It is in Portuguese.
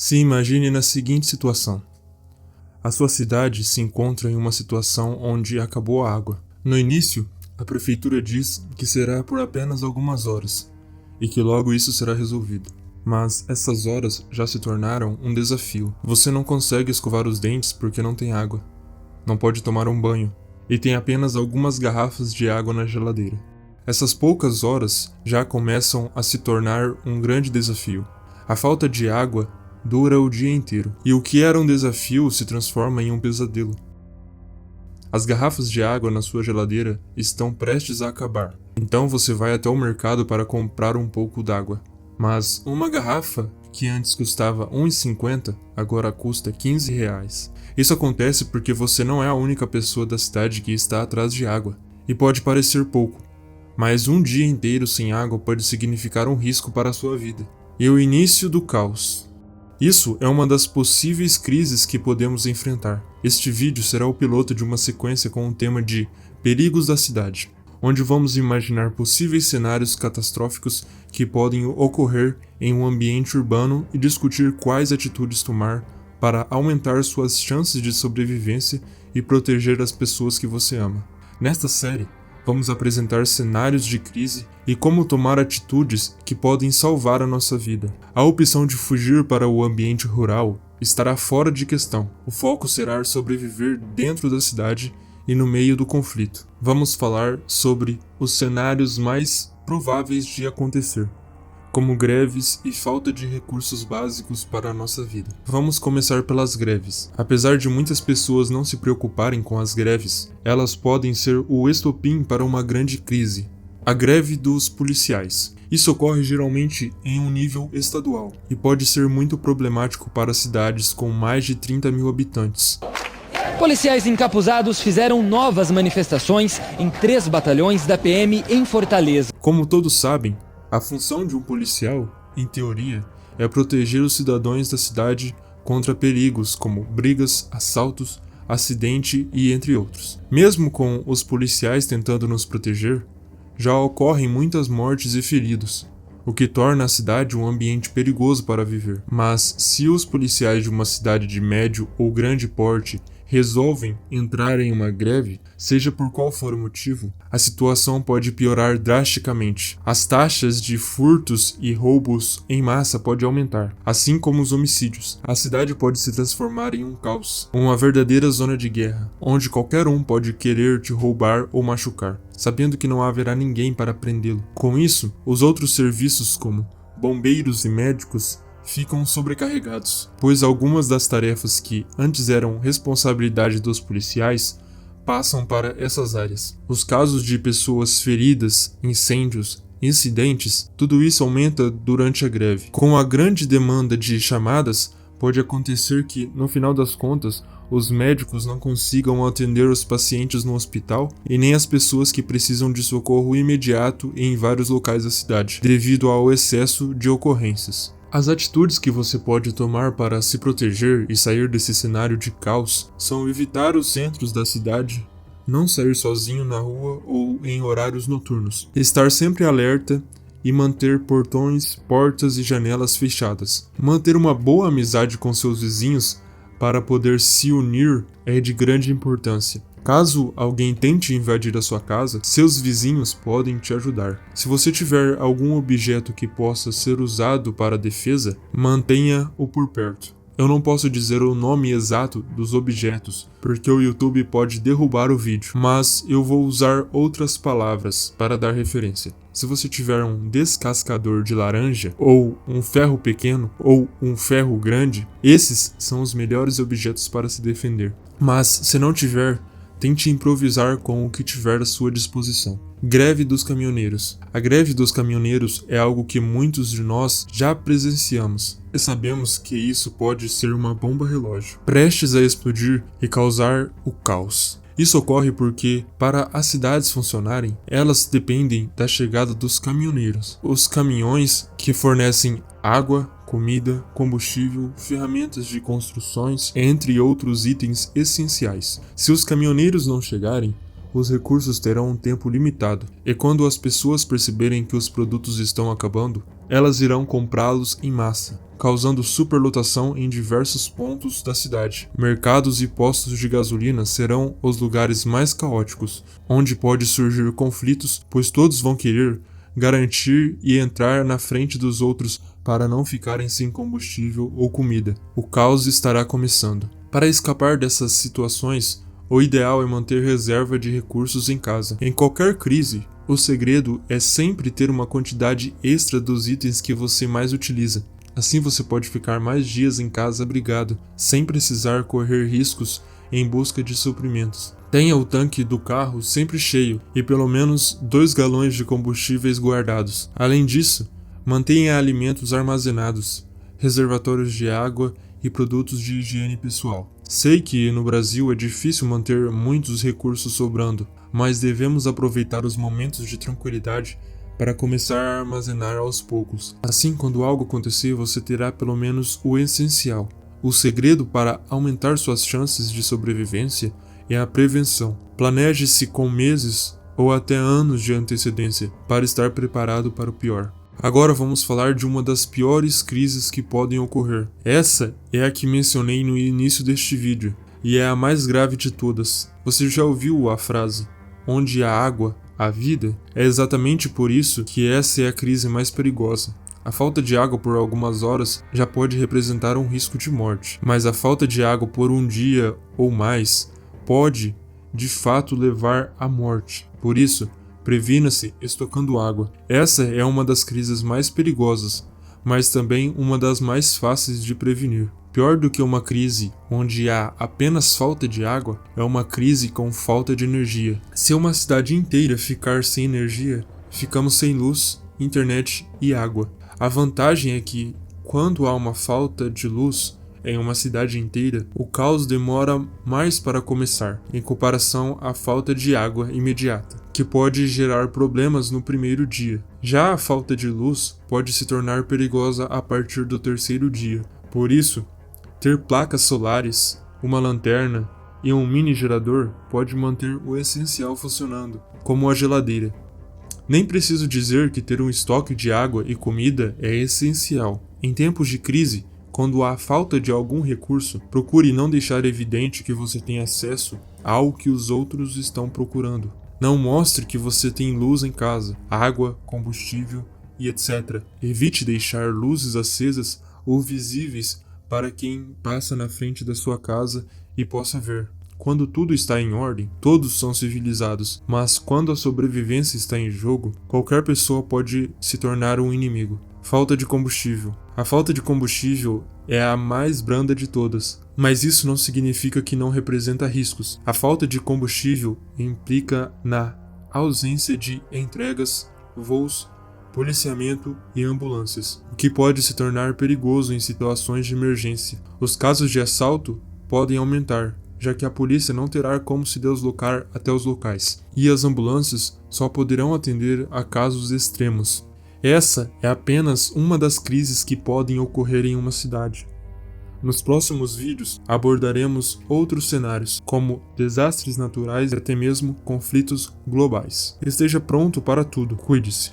Se imagine na seguinte situação. A sua cidade se encontra em uma situação onde acabou a água. No início, a prefeitura diz que será por apenas algumas horas e que logo isso será resolvido. Mas essas horas já se tornaram um desafio. Você não consegue escovar os dentes porque não tem água. Não pode tomar um banho e tem apenas algumas garrafas de água na geladeira. Essas poucas horas já começam a se tornar um grande desafio. A falta de água dura o dia inteiro, e o que era um desafio se transforma em um pesadelo. As garrafas de água na sua geladeira estão prestes a acabar, então você vai até o mercado para comprar um pouco d'água. Mas uma garrafa, que antes custava R$ 1,50, agora custa R$ 15. Isso acontece porque você não é a única pessoa da cidade que está atrás de água, e pode parecer pouco, mas um dia inteiro sem água pode significar um risco para a sua vida. E o início do caos. Isso é uma das possíveis crises que podemos enfrentar. Este vídeo será o piloto de uma sequência com o tema de Perigos da Cidade, onde vamos imaginar possíveis cenários catastróficos que podem ocorrer em um ambiente urbano e discutir quais atitudes tomar para aumentar suas chances de sobrevivência e proteger as pessoas que você ama. Nesta série, vamos apresentar cenários de crise e como tomar atitudes que podem salvar a nossa vida. A opção de fugir para o ambiente rural estará fora de questão. O foco será sobreviver dentro da cidade e no meio do conflito. Vamos falar sobre os cenários mais prováveis de acontecer, como greves e falta de recursos básicos para a nossa vida. Vamos começar pelas greves. Apesar de muitas pessoas não se preocuparem com as greves, elas podem ser o estopim para uma grande crise. A greve dos policiais. Isso ocorre geralmente em um nível estadual e pode ser muito problemático para cidades com mais de 30 mil habitantes. Policiais encapuzados fizeram novas manifestações em 3 batalhões da PM em Fortaleza. Como todos sabem, a função de um policial, em teoria, é proteger os cidadãos da cidade contra perigos como brigas, assaltos, acidente e entre outros. Mesmo com os policiais tentando nos proteger, já ocorrem muitas mortes e feridos, o que torna a cidade um ambiente perigoso para viver. Mas se os policiais de uma cidade de médio ou grande porte resolvem entrar em uma greve, seja por qual for o motivo, a situação pode piorar drasticamente. As taxas de furtos e roubos em massa podem aumentar, assim como os homicídios. A cidade pode se transformar em um caos, uma verdadeira zona de guerra, onde qualquer um pode querer te roubar ou machucar, sabendo que não haverá ninguém para prendê-lo. Com isso, os outros serviços como bombeiros e médicos ficam sobrecarregados, pois algumas das tarefas que antes eram responsabilidade dos policiais passam para essas áreas. Os casos de pessoas feridas, incêndios, incidentes, tudo isso aumenta durante a greve. Com a grande demanda de chamadas, pode acontecer que, no final das contas, os médicos não consigam atender os pacientes no hospital e nem as pessoas que precisam de socorro imediato em vários locais da cidade, devido ao excesso de ocorrências. As atitudes que você pode tomar para se proteger e sair desse cenário de caos são evitar os centros da cidade, não sair sozinho na rua ou em horários noturnos, estar sempre alerta e manter portões, portas e janelas fechadas. Manter uma boa amizade com seus vizinhos para poder se unir é de grande importância. Caso alguém tente invadir a sua casa, seus vizinhos podem te ajudar. Se você tiver algum objeto que possa ser usado para defesa, mantenha-o por perto. Eu não posso dizer o nome exato dos objetos, porque o YouTube pode derrubar o vídeo, mas eu vou usar outras palavras para dar referência. Se você tiver um descascador de laranja, ou um ferro pequeno, ou um ferro grande, esses são os melhores objetos para se defender. Mas se não tiver, tente improvisar com o que tiver à sua disposição. Greve dos caminhoneiros. A greve dos caminhoneiros é algo que muitos de nós já presenciamos e sabemos que isso pode ser uma bomba relógio, prestes a explodir e causar o caos. Isso ocorre porque, para as cidades funcionarem, elas dependem da chegada dos caminhoneiros. Os caminhões que fornecem água, comida, combustível, ferramentas de construções, entre outros itens essenciais. Se os caminhoneiros não chegarem, os recursos terão um tempo limitado, e quando as pessoas perceberem que os produtos estão acabando, elas irão comprá-los em massa, causando superlotação em diversos pontos da cidade. Mercados e postos de gasolina serão os lugares mais caóticos, onde pode surgir conflitos, pois todos vão querer garantir e entrar na frente dos outros para não ficarem sem combustível ou comida. O caos estará começando. Para escapar dessas situações, o ideal é manter reserva de recursos em casa. Em qualquer crise, o segredo é sempre ter uma quantidade extra dos itens que você mais utiliza. Assim você pode ficar mais dias em casa abrigado, sem precisar correr riscos em busca de suprimentos. Tenha o tanque do carro sempre cheio e pelo menos 2 galões de combustíveis guardados. Além disso, mantenha alimentos armazenados, reservatórios de água e produtos de higiene pessoal. Sei que no Brasil é difícil manter muitos recursos sobrando, mas devemos aproveitar os momentos de tranquilidade para começar a armazenar aos poucos. Assim, quando algo acontecer, você terá pelo menos o essencial. O segredo para aumentar suas chances de sobrevivência é a prevenção. Planeje-se com meses ou até anos de antecedência para estar preparado para o pior. Agora vamos falar de uma das piores crises que podem ocorrer. Essa é a que mencionei no início deste vídeo, e é a mais grave de todas. Você já ouviu a frase, onde há água, há vida? É exatamente por isso que essa é a crise mais perigosa. A falta de água por algumas horas já pode representar um risco de morte, mas a falta de água por um dia ou mais pode, de fato, levar à morte. Por isso, previna-se estocando água. Essa é uma das crises mais perigosas, mas também uma das mais fáceis de prevenir. Pior do que uma crise onde há apenas falta de água é uma crise com falta de energia. Se uma cidade inteira ficar sem energia, ficamos sem luz, internet e água. A vantagem é que, quando há uma falta de luz em uma cidade inteira, o caos demora mais para começar, em comparação à falta de água imediata, que pode gerar problemas no primeiro dia. Já a falta de luz pode se tornar perigosa a partir do terceiro dia. Por isso, ter placas solares, uma lanterna e um mini gerador pode manter o essencial funcionando, como a geladeira. Nem preciso dizer que ter um estoque de água e comida é essencial. Em tempos de crise, quando há falta de algum recurso, procure não deixar evidente que você tem acesso ao que os outros estão procurando. Não mostre que você tem luz em casa, água, combustível e etc. Evite deixar luzes acesas ou visíveis para quem passa na frente da sua casa e possa ver. Quando tudo está em ordem, todos são civilizados, mas quando a sobrevivência está em jogo, qualquer pessoa pode se tornar um inimigo. Falta de combustível. A falta de combustível é a mais branda de todas, mas isso não significa que não representa riscos. A falta de combustível implica na ausência de entregas, voos, policiamento e ambulâncias, o que pode se tornar perigoso em situações de emergência. Os casos de assalto podem aumentar, já que a polícia não terá como se deslocar até os locais, e as ambulâncias só poderão atender a casos extremos. Essa é apenas uma das crises que podem ocorrer em uma cidade. Nos próximos vídeos abordaremos outros cenários, como desastres naturais e até mesmo conflitos globais. Esteja pronto para tudo. Cuide-se.